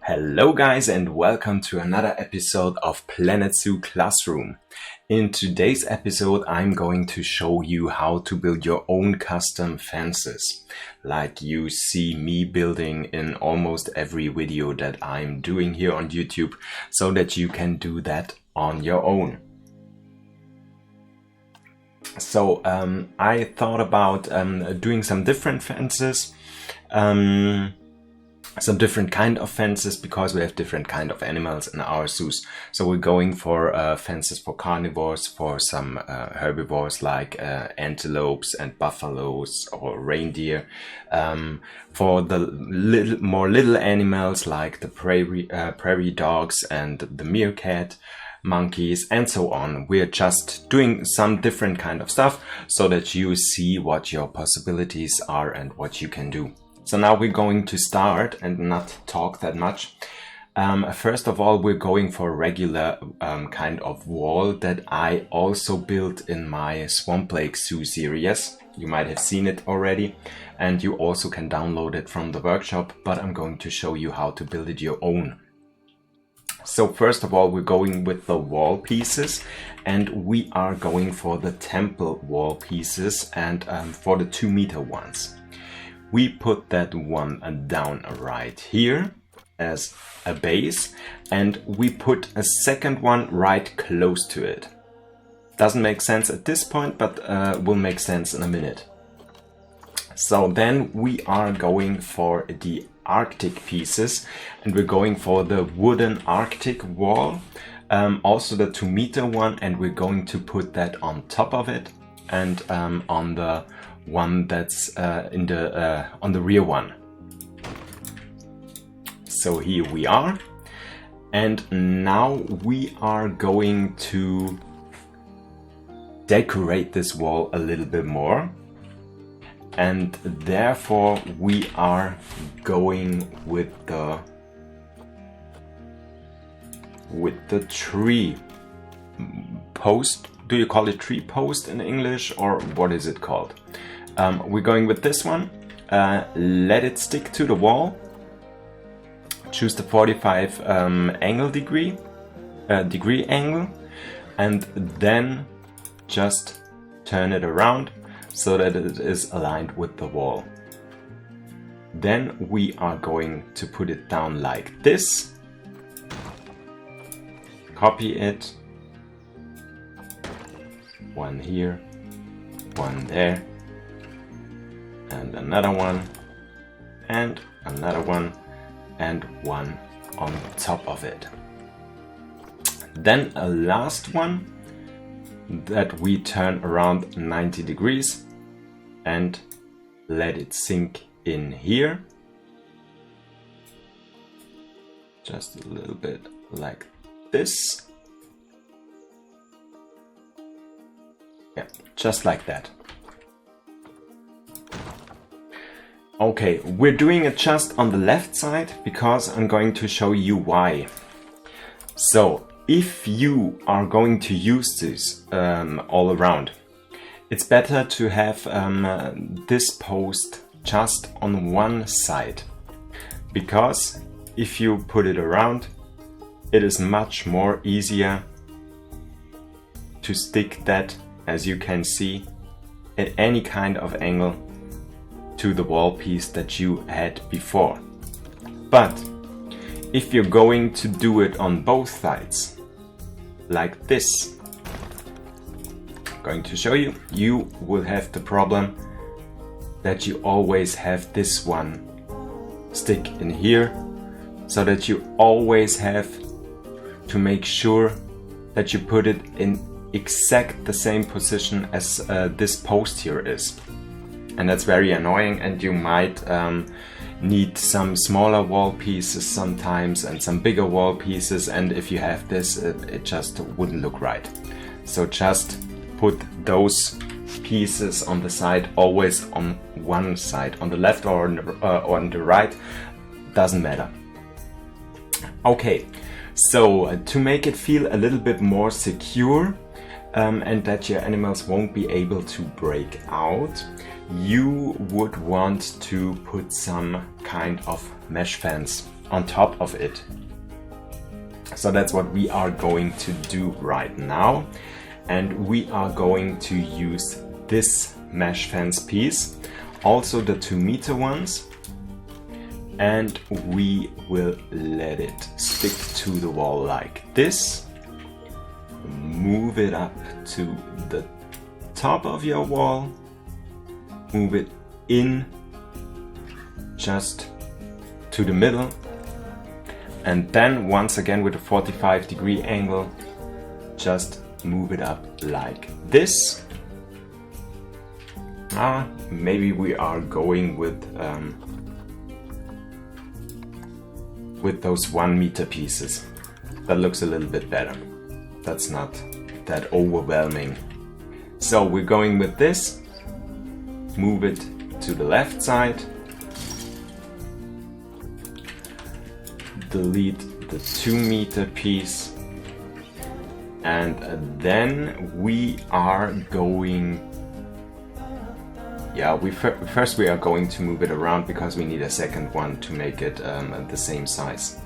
Hello guys and welcome to another episode of Planet Zoo Classroom. In today's episode I'm going to show you how to build your own custom fences, like you see me building in almost every video that I'm doing here on YouTube, so that you can do that on your own. So I thought about doing some different fences, some different kind of fences, because we have different kind of animals in our zoos. So we're going for fences for carnivores, for some herbivores like antelopes and buffaloes or reindeer, for the more little animals like the prairie dogs and the meerkat, monkeys and so on. We're just doing some different kind of stuff so that you see what your possibilities are and what you can do. So now we're going to start and not talk that much. First of all, we're going for a regular kind of wall that I also built in my Swamp Lake Zoo series. You might have seen it already, and you also can download it from the workshop, but I'm going to show you how to build it your own. So first of all, we're going with the wall pieces, and we are going for the temple wall pieces and for the 2-meter ones. We put that one down right here as a base, and we put a second one right close to it. Doesn't make sense at this point, but will make sense in a minute. So then we are going for the Arctic pieces, and we're going for the wooden Arctic wall, also the 2-meter one, and we're going to put that on top of it and on the one that's on the rear one. So here we are, and now we are going to decorate this wall a little bit more, and therefore we are going with the tree post. Do you call it tree post in English, or what is it called? We're going with this one. Let it stick to the wall. Choose the 45 degree angle, and then just turn it around so that it is aligned with the wall. Then we are going to put it down like this. Copy it. One here, one there, and another one, and another one, and one on top of it. Then a last one that we turn around 90 degrees and let it sink in here. Just a little bit like this. Yeah, just like that. Okay, we're doing it just on the left side because I'm going to show you why. So, if you are going to use this all around, it's better to have this post just on one side, because if you put it around, it is much more easier to stick that, as you can see, at any kind of angle to the wall piece that you had before. But if you're going to do it on both sides, like this, I'm going to show you, you will have the problem that you always have this one stick in here, so that you always have to make sure that you put it in exact the same position as this post here is. And that's very annoying, and you might need some smaller wall pieces sometimes and some bigger wall pieces, and if you have this, it just wouldn't look right. So just put those pieces on the side, always on one side, on the left or on the right, doesn't matter. Okay, so to make it feel a little bit more secure, and that your animals won't be able to break out, you would want to put some kind of mesh fence on top of it. So that's what we are going to do right now. And we are going to use this mesh fence piece, also the 2-meter ones, and we will let it stick to the wall like this. Move it up to the top of your wall, move it in just to the middle, and then once again with a 45-degree angle, just move it up like this. Maybe we are going with those 1-meter pieces. That looks a little bit better. That's not that overwhelming. So we're going with this. Move it to the left side. Delete the 2-meter piece. And then we are going, first we are going to move it around because we need a second one to make it the same size.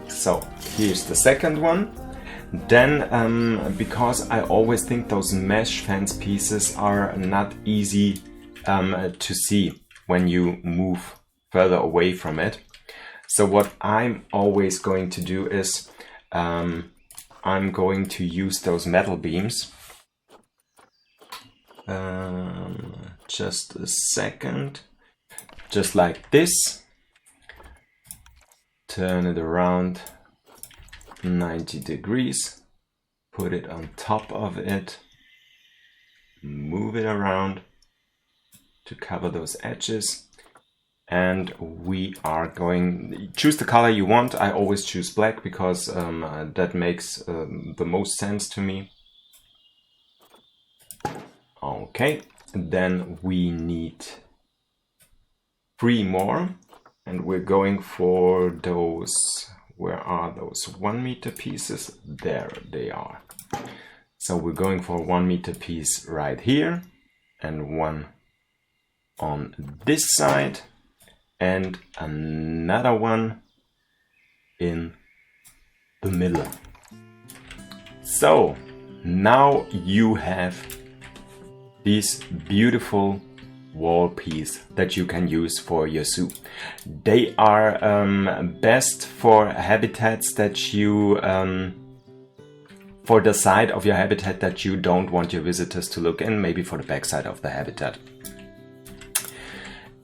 So here's the second one. Then, because I always think those mesh fence pieces are not easy to see when you move further away from it. So what I'm always going to do is I'm going to use those metal beams. Just a second. Just like this. Turn it around 90 degrees. Put it on top of it. Move it around to cover those edges. And we are going, choose the color you want. I always choose black because that makes the most sense to me. Okay, then we need 3 more, and we're going for those, where are those 1-meter pieces? There they are. So we're going for a 1-meter piece right here, and one on this side, and another one in the middle. So now you have these beautiful wall piece that you can use for your zoo. They are best for habitats that you for the side of your habitat that you don't want your visitors to look in, maybe for the back side of the habitat.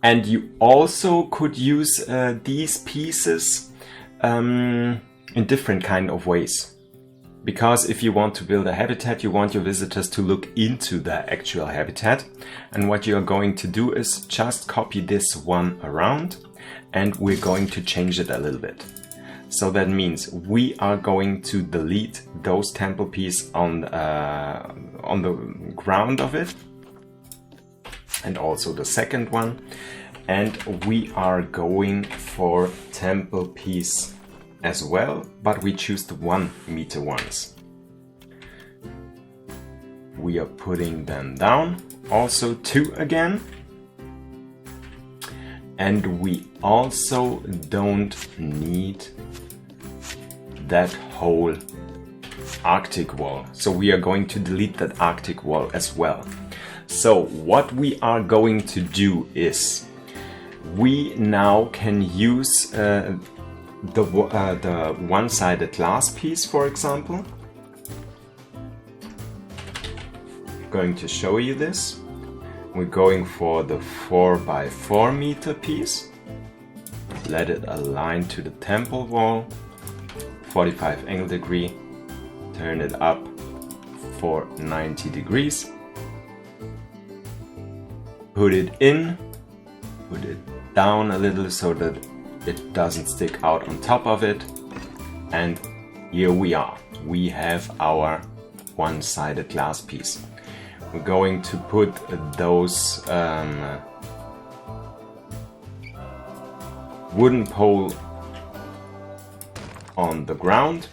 And you also could use these pieces in different kind of ways. Because if you want to build a habitat, you want your visitors to look into the actual habitat. And what you're going to do is just copy this one around, and we're going to change it a little bit. So that means we are going to delete those temple pieces on the ground of it, and also the second one. And we are going for temple piece as well, but we choose the 1-meter ones. We are putting them down, also 2 again. And we also don't need that whole Arctic wall. So we are going to delete that Arctic wall as well. So what we are going to do is we now can use the one-sided glass piece, for example. I'm going to show you this. We're going for the 4x4 meter piece. Let it align to the temple wall, 45 angle degree. Turn it up for 90 degrees. Put it in, put it down a little so that it doesn't stick out on top of it. And here we are. We have our one-sided glass piece. We're going to put those wooden pole on the ground.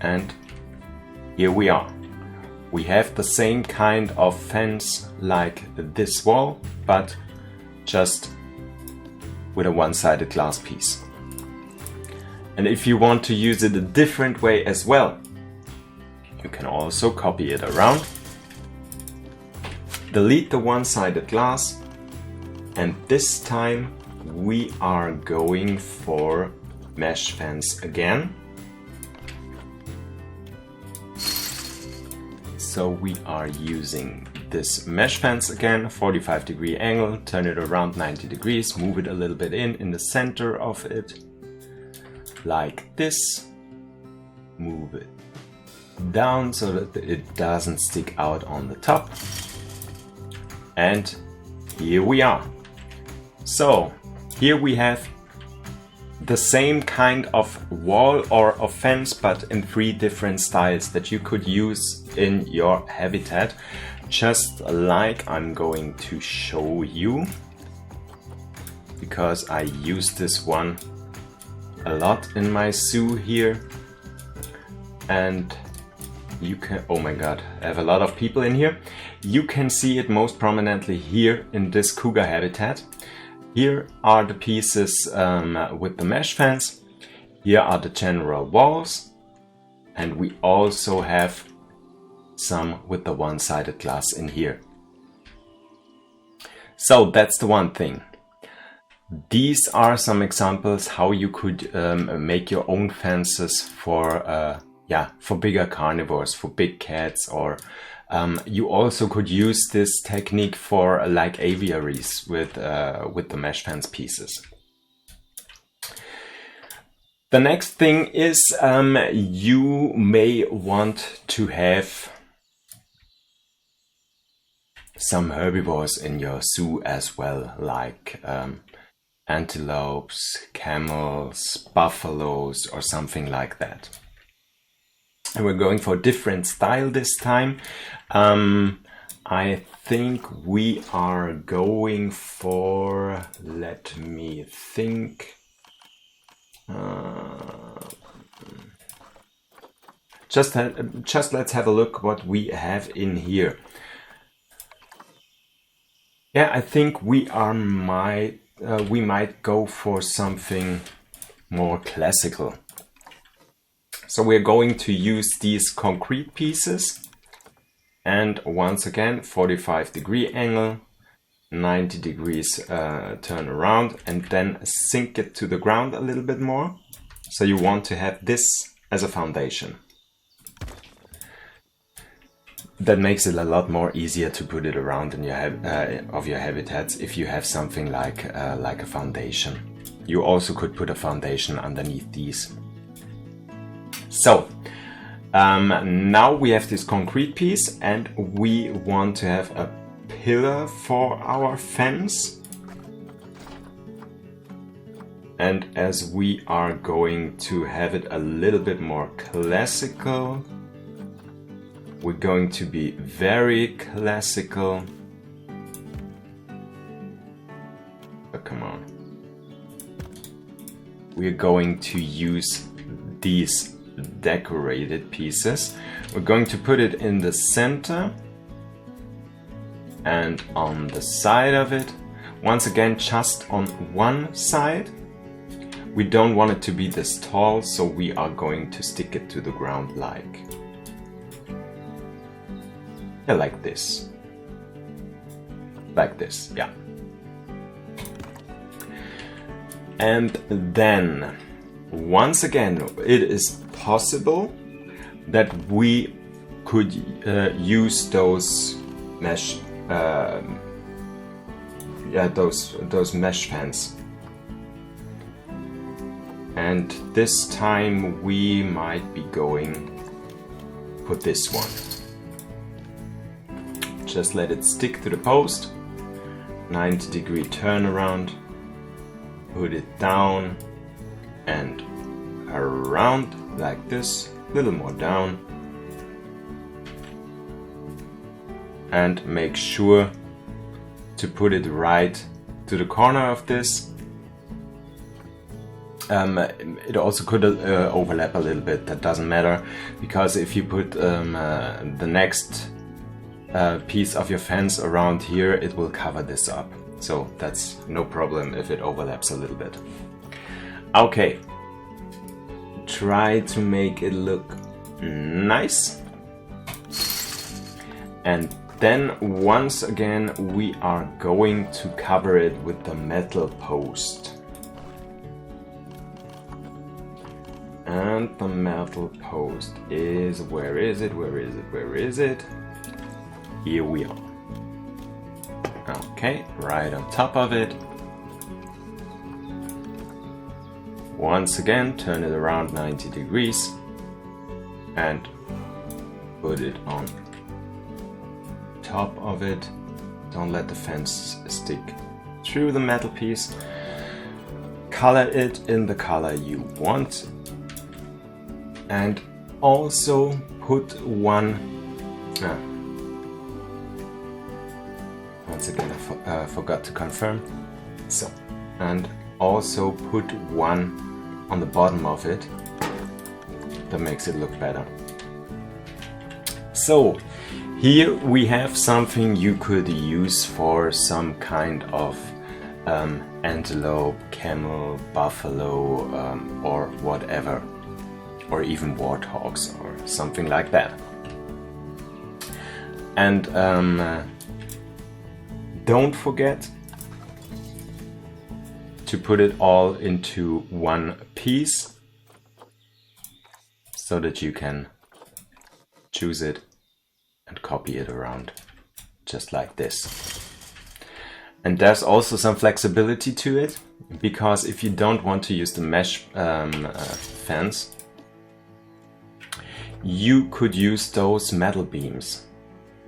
And here we are. We have the same kind of fence like this wall, but just with a one-sided glass piece. And if you want to use it a different way as well, you can also copy it around, delete the one-sided glass, and this time we are going for mesh fence again. So we are using this mesh fence again, 45-degree angle, turn it around 90 degrees, move it a little bit in the center of it, like this. Move it down so that it doesn't stick out on the top. And here we are. So here we have the same kind of wall or of fence, but in 3 different styles that you could use in your habitat, just like I'm going to show you, because I use this one a lot in my zoo here. And you can, oh my god, I have a lot of people in here. You can see it most prominently here in this cougar habitat. Here are the pieces with the mesh fence. Here are the general walls. And we also have some with the one-sided glass in here. So that's the one thing. These are some examples how you could make your own fences for bigger carnivores, for big cats, or you also could use this technique for like aviaries with the mesh fence pieces. The next thing is you may want to have some herbivores in your zoo as well, like antelopes, camels, buffaloes, or something like that. And we're going for a different style this time. I think we are going for, let me think, just let's have a look what we have in here. Yeah, I think we might go for something more classical. So we're going to use these concrete pieces, and once again 45-degree angle, 90 degrees turn around, and then sink it to the ground a little bit more. So you want to have this as a foundation. That makes it a lot more easier to put it around in your habitats if you have something like a foundation. You also could put a foundation underneath these. So now we have this concrete piece, and we want to have a pillar for our fence. And as we are going to have it a little bit more classical, we're going to be very classical. But come on. We're going to use these decorated pieces. We're going to put it in the center and on the side of it. Once again, just on one side. We don't want it to be this tall, so we are going to stick it to the ground like this. Like this, yeah. And then, once again, it is possible that we could use those mesh, those mesh fence. And this time we might be going for this one. Just let it stick to the post, 90-degree turnaround, put it down and around like this, a little more down, and make sure to put it right to the corner of this. It also could overlap a little bit, that doesn't matter, because if you put the next piece of your fence around here, it will cover this up. So that's no problem if it overlaps a little bit. Okay, try to make it look nice. And then once again we are going to cover it with the metal post. And the metal post is, where is it? Here we are. Okay, right on top of it. Once again, turn it around 90 degrees and put it on top of it. Don't let the fence stick through the metal piece. Color it in the color you want. And also put one, once again I forgot to confirm. So, and also put one on the bottom of it. That makes it look better. So, here we have something you could use for some kind of antelope, camel, buffalo, or whatever. Or even warthogs or something like that. And don't forget to put it all into one piece so that you can choose it and copy it around just like this. And there's also some flexibility to it, because if you don't want to use the mesh fence, you could use those metal beams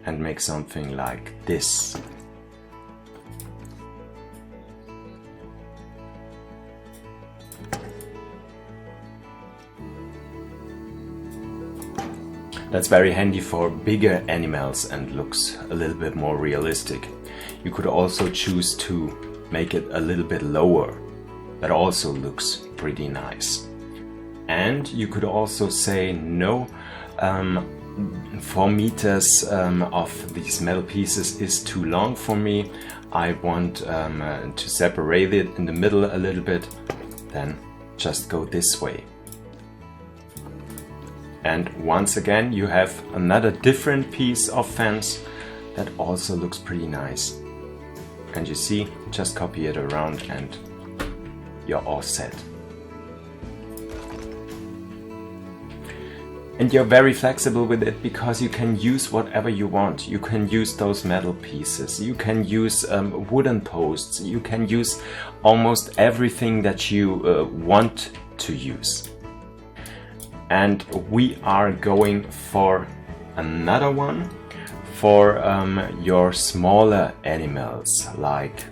and make something like this. That's very handy for bigger animals and looks a little bit more realistic. You could also choose to make it a little bit lower. That also looks pretty nice. And you could also say, no, 4 meters of these metal pieces is too long for me. I want to separate it in the middle a little bit. Then just go this way. And once again, you have another different piece of fence that also looks pretty nice. And you see, just copy it around and you're all set. And you're very flexible with it because you can use whatever you want. You can use those metal pieces, you can use wooden posts, you can use almost everything that you want to use. And we are going for another one for your smaller animals, like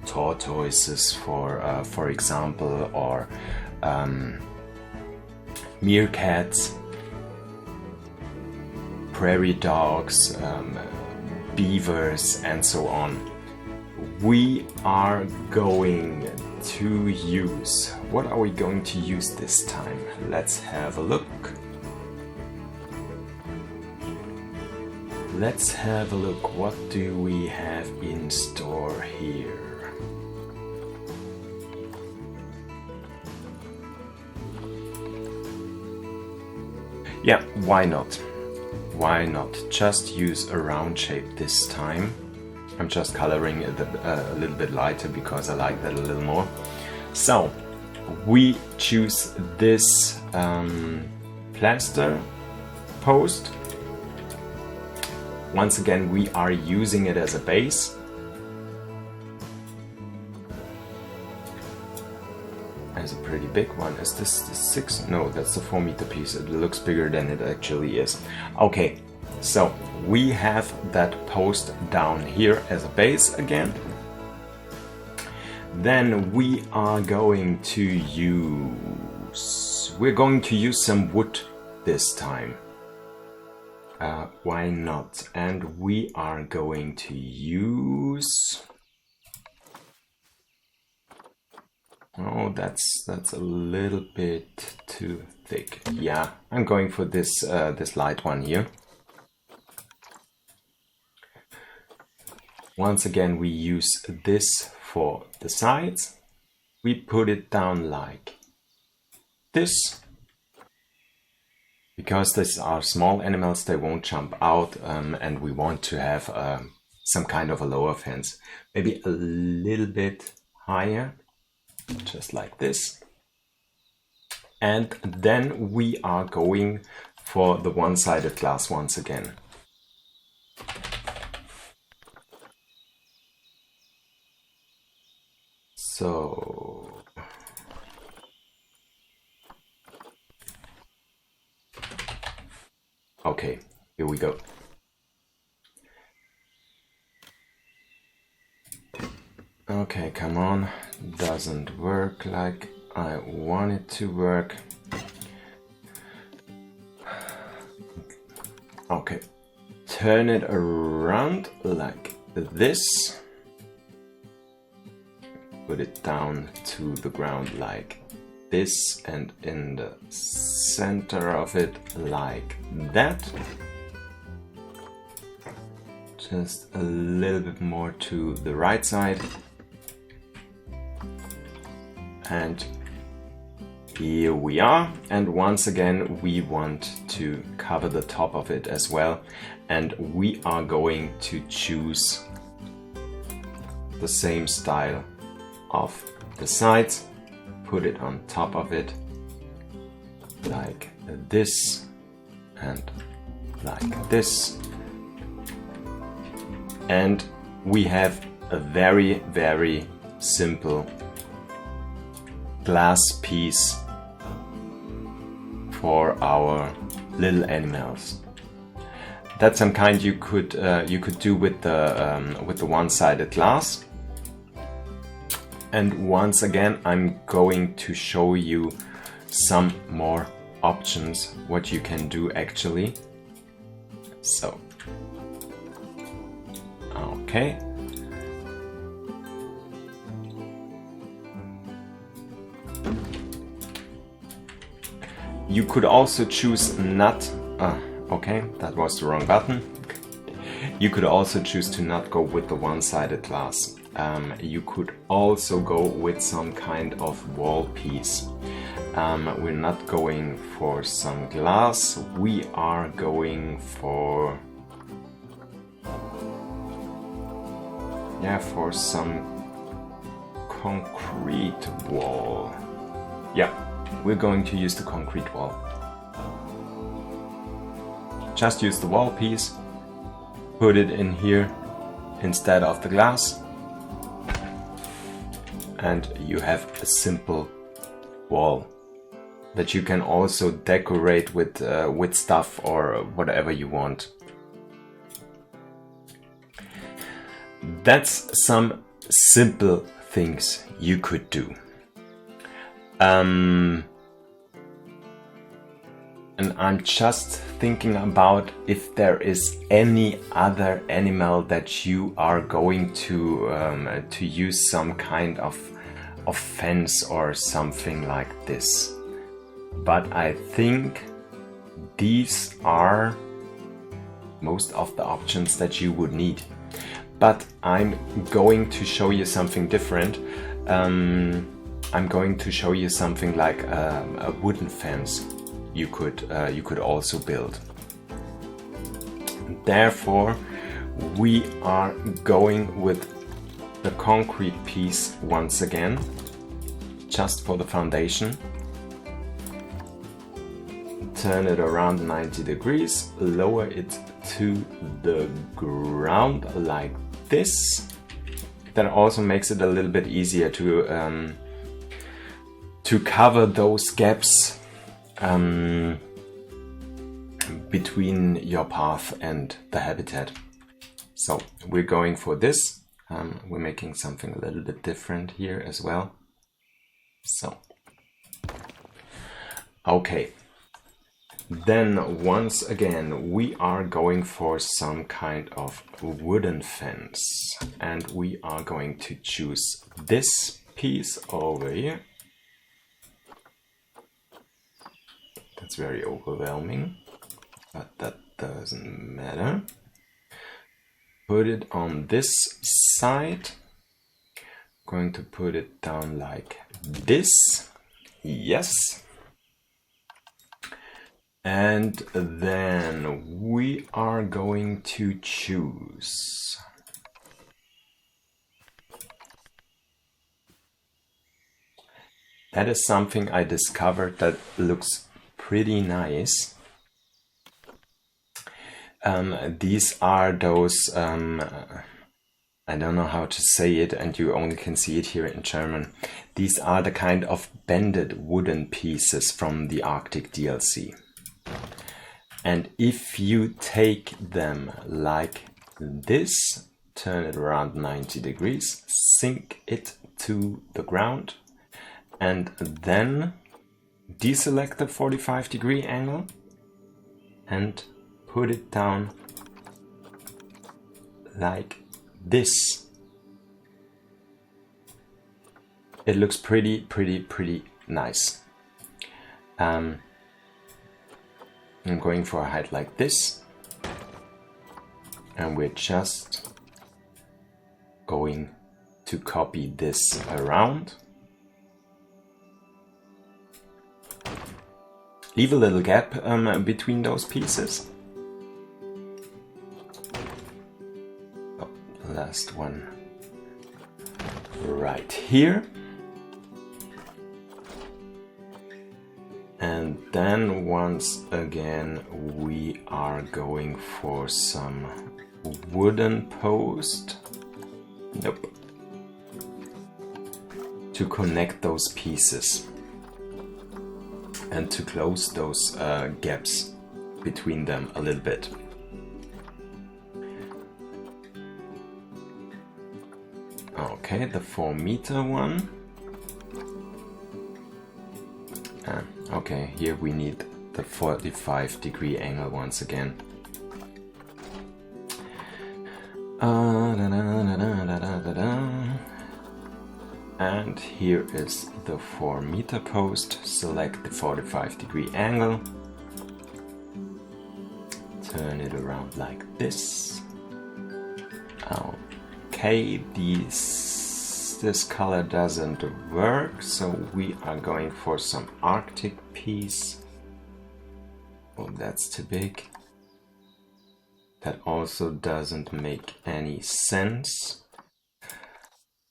tortoises, for example, or meerkats, prairie dogs, beavers, and so on. We are going to use, what are we going to use this time? Let's have a look. Let's have a look. What do we have in store here? Yeah, why not? Why not? Just use a round shape this time. I'm just coloring it a little bit lighter because I like that a little more. So, we choose this plaster post. Once again, we are using it as a base. As a pretty big one. Is this the 6? No, that's the 4 meter piece. It looks bigger than it actually is. Okay, so we have that post down here as a base again. Then we are going to use... we're going to use some wood this time. Why not? And we are going to use... oh, that's a little bit too thick. Yeah, I'm going for this this light one here. Once again, we use this for the sides. We put it down like this. Because these are small animals, they won't jump out, and we want to have some kind of a lower fence. Maybe a little bit higher, just like this. And then we are going for the one-sided glass once again. So okay, here we go. Okay, come on, doesn't work like I want it to work. Okay, turn it around like this. Put it down to the ground like this, and in the center of it like that. Just a little bit more to the right side. And here we are. And once again, we want to cover the top of it as well. And we are going to choose the same style of the sides, put it on top of it like this and like this, and we have a very, very simple glass piece for our little animals. That's some kind you could do with the one-sided glass. And once again, I'm going to show you some more options, what you can do actually. So, okay. You could also choose not, okay, that was the wrong button. You could also choose to not go with the one-sided glass. You could also go with some kind of wall piece. We're not going for some glass, we are going for some concrete wall. Yeah, we're going to use the concrete wall. Just use the wall piece, put it in here instead of the glass, and you have a simple wall that you can also decorate with stuff or whatever you want. That's some simple things you could do. And I'm just thinking about if there is any other animal that you are going to use some kind of fence or something like this. But I think these are most of the options that you would need. But I'm going to show you something different. I'm going to show you something like a wooden fence you could also build. Therefore, we are going with the concrete piece once again, just for the foundation. Turn it around 90 degrees, lower it to the ground like this. That also makes it a little bit easier to cover those gaps between your path and the habitat. So we're going for this. We're making something a little bit different here as well. So, okay. Then once again, we are going for some kind of wooden fence, and we are going to choose this piece over here. That's very overwhelming, but that doesn't matter. put it on this side. Going to put it down like this. Yes. And then we are going to choose. That is something I discovered that looks pretty nice. These are those, I don't know how to say it, and you only can see it here in German. These are the kind of bended wooden pieces from the Arctic DLC. And if you take them like this, turn it around 90 degrees, sink it to the ground, and then deselect the 45-degree angle and put it down like this. It looks pretty nice. I'm going for a height like this, and we're just going to copy this around. Leave a little gap between those pieces. Oh, the last one right here. And then once again we are going for some wooden post. Nope. To connect those pieces and to close those gaps between them a little bit. Okay, the 4-meter one. Okay, here we need the 45-degree angle once again. And here is the 4-meter post. Select the 45-degree angle. Turn it around like this. Okay, this color doesn't work, so we are going for some Arctic piece. Oh, that's too big. That also doesn't make any sense.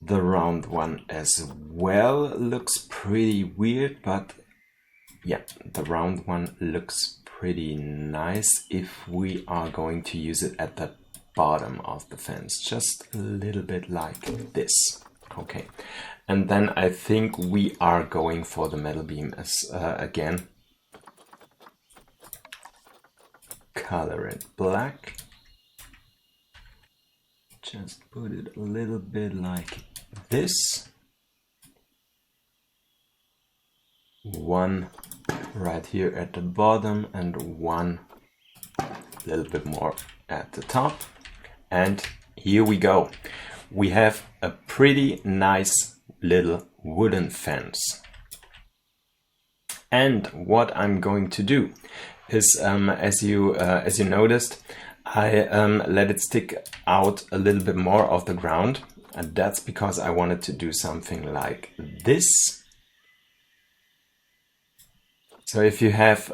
The round one as well looks pretty weird, but yeah, the round one looks pretty nice if we are going to use it at the bottom of the fence, just a little bit like this. Okay, and then I think we are going for the metal beam as again. Color it black. Just put it a little bit like this. One right here at the bottom and one a little bit more at the top. And here we go. We have a pretty nice little wooden fence. And what I'm going to do is, as you noticed, I let it stick out a little bit more of the ground, and that's because I wanted to do something like this. So if you have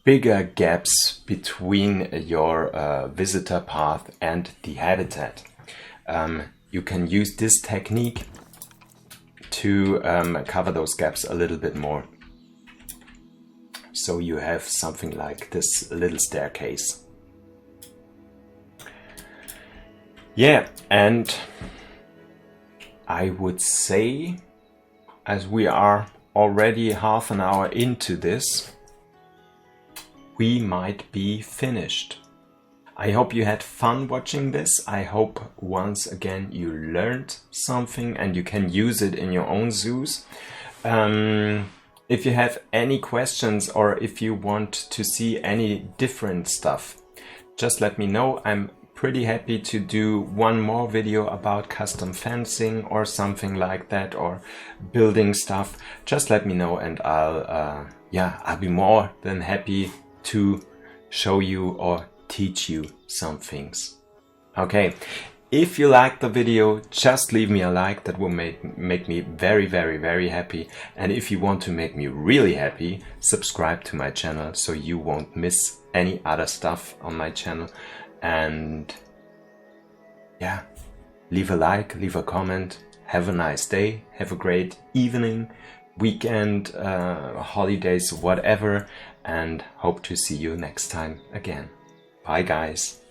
bigger gaps between your visitor path and the habitat, you can use this technique to cover those gaps a little bit more. So you have something like this little staircase. Yeah, and I would say, as we are already half an hour into this, we might be finished. I hope you had fun watching this. I hope once again you learned something and you can use it in your own zoos. If you have any questions or if you want to see any different stuff, just let me know. I'm pretty happy to do one more video about custom fencing or something like that, or building stuff. Just let me know and I'll be more than happy to show you or teach you some things. Okay, if you liked the video, just leave me a like. That will make me very, very, very happy. And if you want to make me really happy, subscribe to my channel so you won't miss any other stuff on my channel. And yeah, leave a like, leave a comment. Have a nice day, have a great evening, weekend, holidays, whatever, and hope to see you next time again. Bye guys.